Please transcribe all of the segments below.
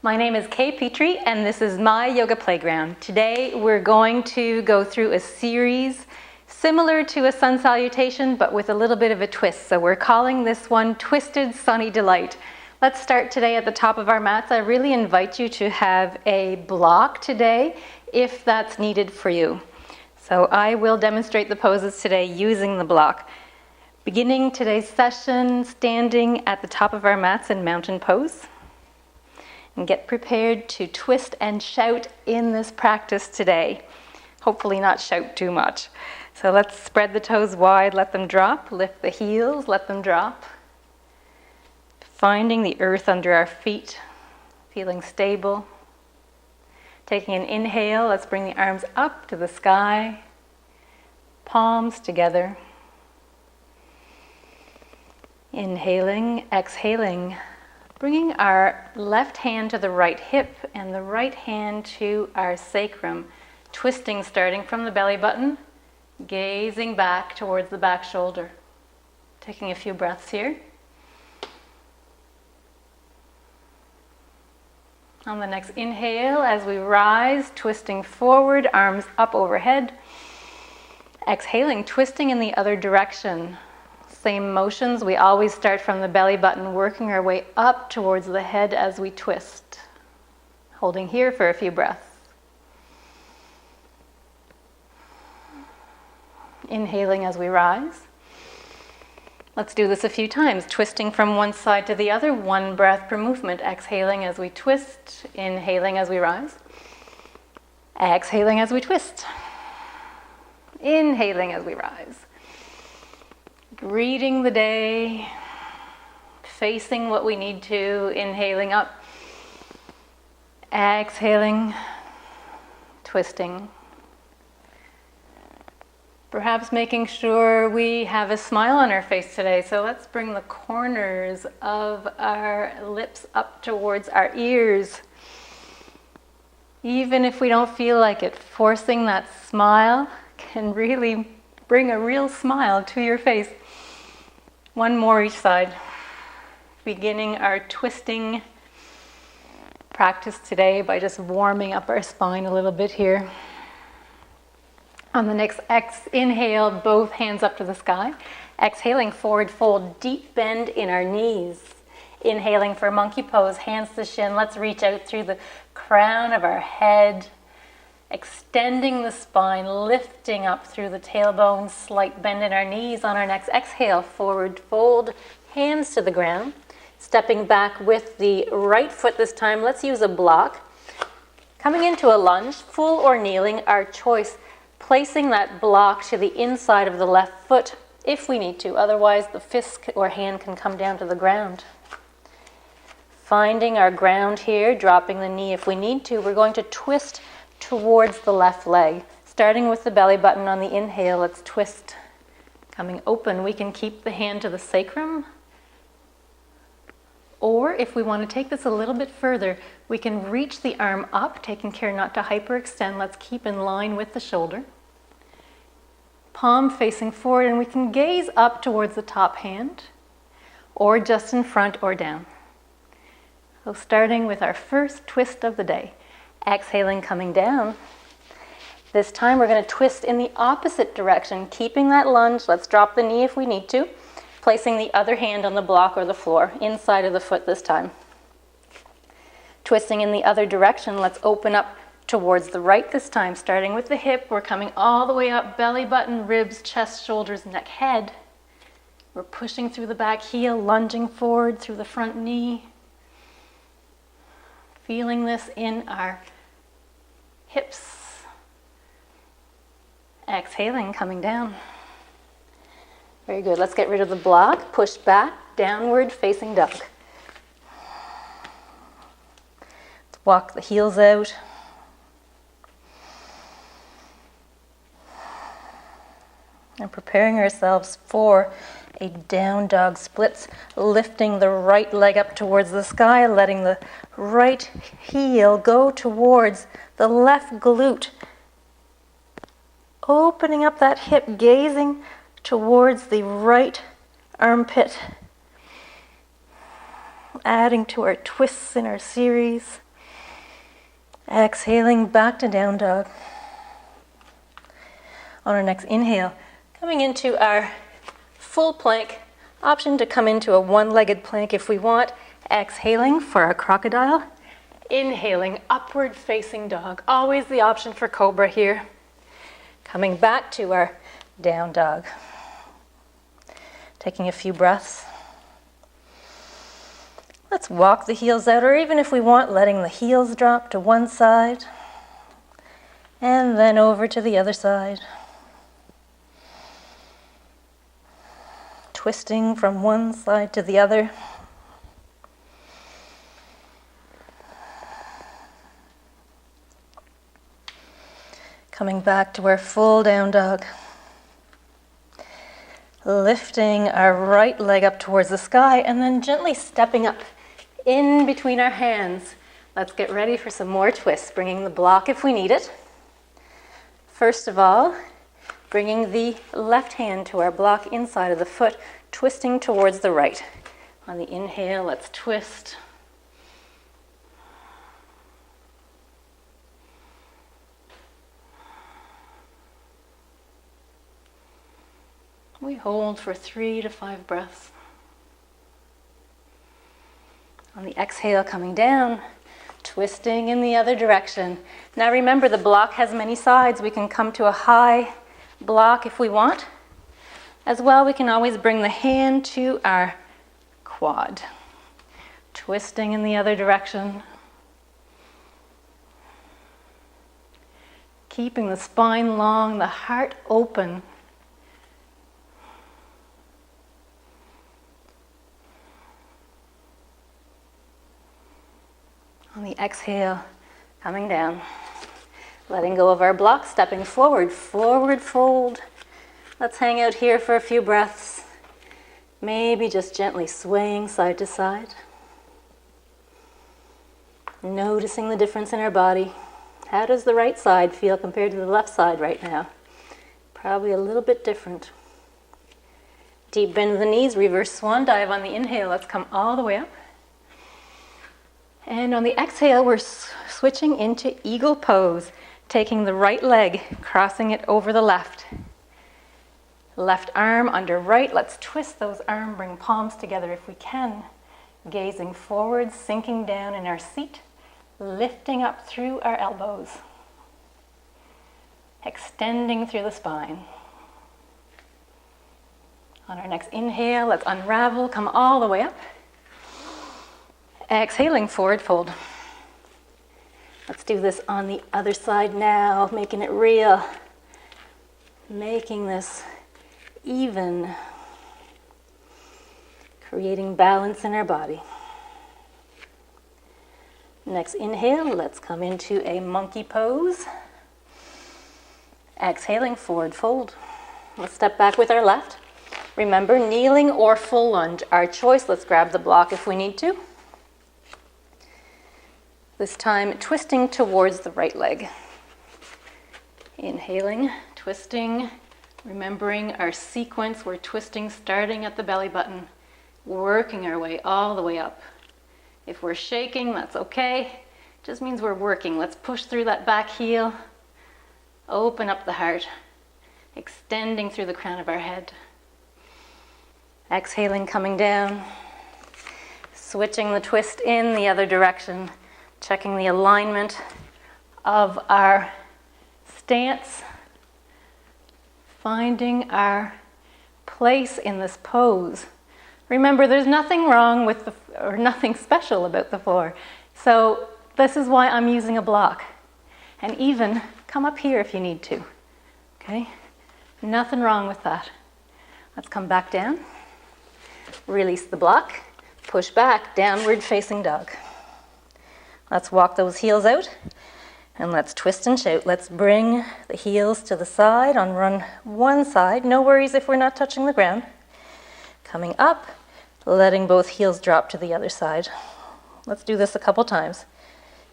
My name is Kay Petrie and this is my yoga playground. Today we're going to go through a series similar to a sun salutation but with a little bit of a twist. So we're calling this one Twisted Sunny Delight. Let's start today at the top of our mats. I really invite you to have a block today if that's needed for you. So I will demonstrate the poses today using the block. Beginning today's session standing at the top of our mats in mountain pose. And get prepared to twist and shout in this practice today. Hopefully not shout too much. So let's spread the toes wide, let them drop, lift the heels, let them drop. Finding the earth under our feet, feeling stable. Taking an inhale, let's bring the arms up to the sky, palms together. Inhaling, exhaling. Bringing our left hand to the right hip and the right hand to our sacrum. Twisting starting from the belly button, gazing back towards the back shoulder. Taking a few breaths here. On the next inhale, as we rise, twisting forward, arms up overhead. Exhaling, twisting in the other direction. Same motions, we always start from the belly button, working our way up towards the head as we twist. Holding here for a few breaths. Inhaling as we rise. Let's do this a few times, twisting from one side to the other, one breath per movement. Exhaling as we twist, inhaling as we rise. Exhaling as we twist. Inhaling as we rise. Greeting the day, facing what we need to, inhaling up, exhaling, twisting. Perhaps making sure we have a smile on our face today. So let's bring the corners of our lips up towards our ears. Even if we don't feel like it, forcing that smile can really bring a real smile to your face. One more each side. Beginning our twisting practice today by just warming up our spine a little bit here. On the next inhale, both hands up to the sky. Exhaling, forward fold, deep bend in our knees. Inhaling for monkey pose, hands to shin. Let's reach out through the crown of our head. Extending the spine, lifting up through the tailbone, slight bend in our knees. On our next exhale, forward fold, hands to the ground. Stepping back with the right foot this time, let's use a block. Coming into a lunge, full or kneeling, our choice. Placing that block to the inside of the left foot if we need to. Otherwise, the fist or hand can come down to the ground. Finding our ground here, dropping the knee if we need to. We're going to twist towards the left leg. Starting with the belly button on the inhale, let's twist. Coming open, we can keep the hand to the sacrum. Or if we want to take this a little bit further, we can reach the arm up, taking care not to hyperextend. Let's keep in line with the shoulder. Palm facing forward, and we can gaze up towards the top hand, or just in front or down. So starting with our first twist of the day. Exhaling, coming down. This time we're going to twist in the opposite direction, keeping that lunge. Let's drop the knee if we need to. Placing the other hand on the block or the floor, inside of the foot this time. Twisting in the other direction, let's open up towards the right this time. Starting with the hip, we're coming all the way up, belly button, ribs, chest, shoulders, neck, head. We're pushing through the back heel, lunging forward through the front knee. Feeling this in our hips. Exhaling, coming down. Very good. Let's get rid of the block. Push back, downward facing dog. Let's walk the heels out. And preparing ourselves for a down dog splits, lifting the right leg up towards the sky, letting the right heel go towards the left glute. Opening up that hip, gazing towards the right armpit. Adding to our twists in our series. Exhaling back to down dog. On our next inhale, coming into our full plank. Option to come into a one-legged plank if we want. Exhaling for our crocodile. Inhaling, upward facing dog. Always the option for cobra here. Coming back to our down dog. Taking a few breaths. Let's walk the heels out, or even if we want, letting the heels drop to one side and then over to the other side. Twisting from one side to the other. Coming back to our full down dog. Lifting our right leg up towards the sky and then gently stepping up in between our hands. Let's get ready for some more twists, bringing the block if we need it. First of all, bringing the left hand to our block inside of the foot, twisting towards the right. On the inhale, let's twist. We hold for 3 to 5 breaths. On the exhale, coming down, twisting in the other direction. Now remember, the block has many sides. We can come to a high block if we want. As well, we can always bring the hand to our quad. Twisting in the other direction. Keeping the spine long, the heart open. On the exhale, coming down. Letting go of our block, stepping forward, forward fold. Let's hang out here for a few breaths. Maybe just gently swaying side to side. Noticing the difference in our body. How does the right side feel compared to the left side right now? Probably a little bit different. Deep bend of the knees, reverse swan dive on the inhale. Let's come all the way up. And on the exhale, we're switching into eagle pose, taking the right leg, crossing it over the left. Left arm under right. Let's twist those arms, bring palms together if we can. Gazing forward, sinking down in our seat, lifting up through our elbows. Extending through the spine. On our next inhale, let's unravel, come all the way up. Exhaling, forward fold. Let's do this on the other side now, making it real. Making this even. Creating balance in our body. Next inhale, let's come into a monkey pose. Exhaling, forward fold. Let's step back with our left. Remember, kneeling or full lunge, our choice. Let's grab the block if we need to. This time, twisting towards the right leg. Inhaling, twisting, remembering our sequence. We're twisting starting at the belly button, working our way all the way up. If we're shaking, that's okay. Just means we're working. Let's push through that back heel. Open up the heart, extending through the crown of our head. Exhaling, coming down. Switching the twist in the other direction. Checking the alignment of our stance. Finding our place in this pose. Remember, there's nothing wrong with or nothing special about the floor. So this is why I'm using a block. And even come up here if you need to. Okay? Nothing wrong with that. Let's come back down. Release the block. Push back, downward facing dog. Let's walk those heels out. And let's twist and shout. Let's bring the heels to the side on run one side. No worries if we're not touching the ground. Coming up, letting both heels drop to the other side. Let's do this a couple times.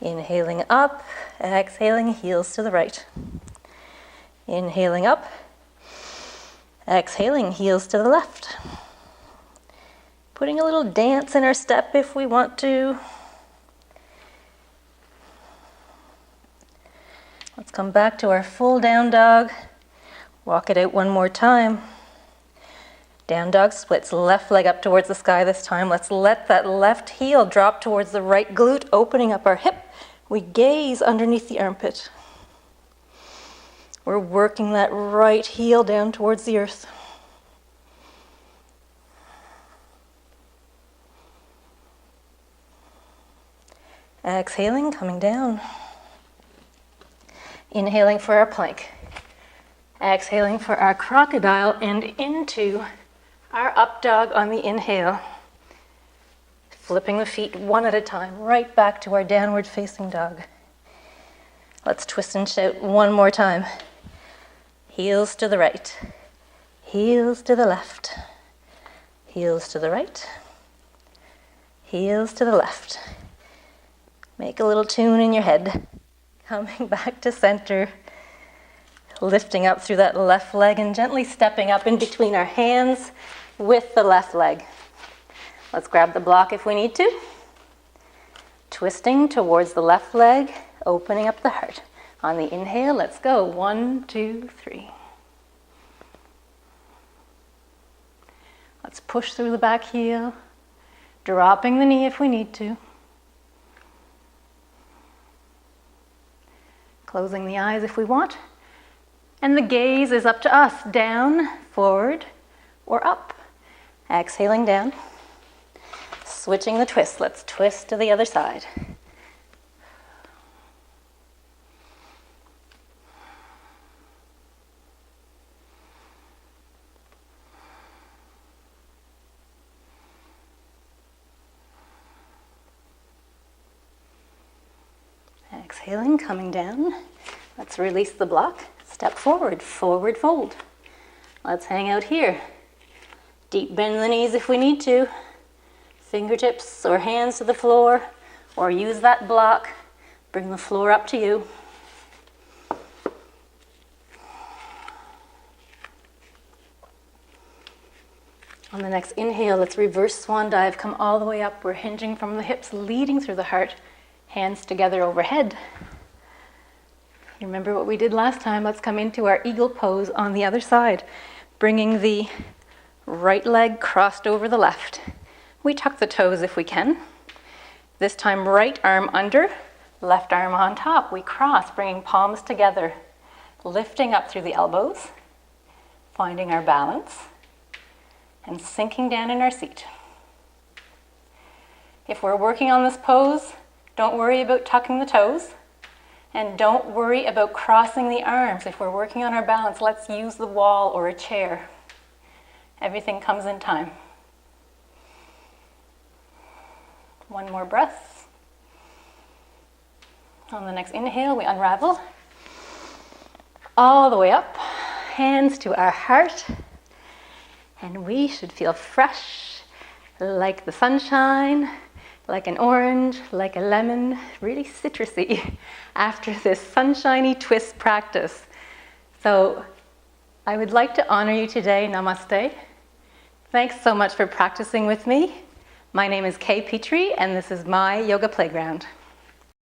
Inhaling up, exhaling, heels to the right. Inhaling up, exhaling, heels to the left. Putting a little dance in our step if we want to. Let's come back to our full down dog. Walk it out one more time. Down dog splits, left leg up towards the sky this time. Let's let that left heel drop towards the right glute, opening up our hip. We gaze underneath the armpit. We're working that right heel down towards the earth. Exhaling, coming down. Inhaling for our plank. Exhaling for our crocodile and into our up dog on the inhale. Flipping the feet one at a time, right back to our downward facing dog. Let's twist and shout one more time. Heels to the right, heels to the left, heels to the right, heels to the left. Make a little tune in your head. Coming back to center. Lifting up through that left leg and gently stepping up in between our hands with the left leg. Let's grab the block if we need to. Twisting towards the left leg, opening up the heart. On the inhale, let's go. 1, 2, 3. Let's push through the back heel, dropping the knee if we need to. Closing the eyes if we want. And the gaze is up to us, down, forward, or up. Exhaling down. Switching the twist. Let's twist to the other side. Exhaling, coming down. Let's release the block. Step forward, forward fold. Let's hang out here. Deep bend in the knees if we need to. Fingertips or hands to the floor, or use that block. Bring the floor up to you. On the next inhale, let's reverse swan dive. Come all the way up. We're hinging from the hips, leading through the heart. Hands together overhead. You remember what we did last time? Let's come into our eagle pose on the other side, bringing the right leg crossed over the left. We tuck the toes if we can. This time, right arm under, left arm on top. We cross, bringing palms together, lifting up through the elbows, finding our balance, and sinking down in our seat. If we're working on this pose, don't worry about tucking the toes, and don't worry about crossing the arms. If we're working on our balance, let's use the wall or a chair. Everything comes in time. One more breath. On the next inhale, we unravel. All the way up, hands to our heart. And we should feel fresh, like the sunshine, like an orange, like a lemon, really citrusy after this sunshiny twist practice. So I would like to honor you today. Namaste. Thanks so much for practicing with me. My name is Kay Petrie, and this is my yoga playground.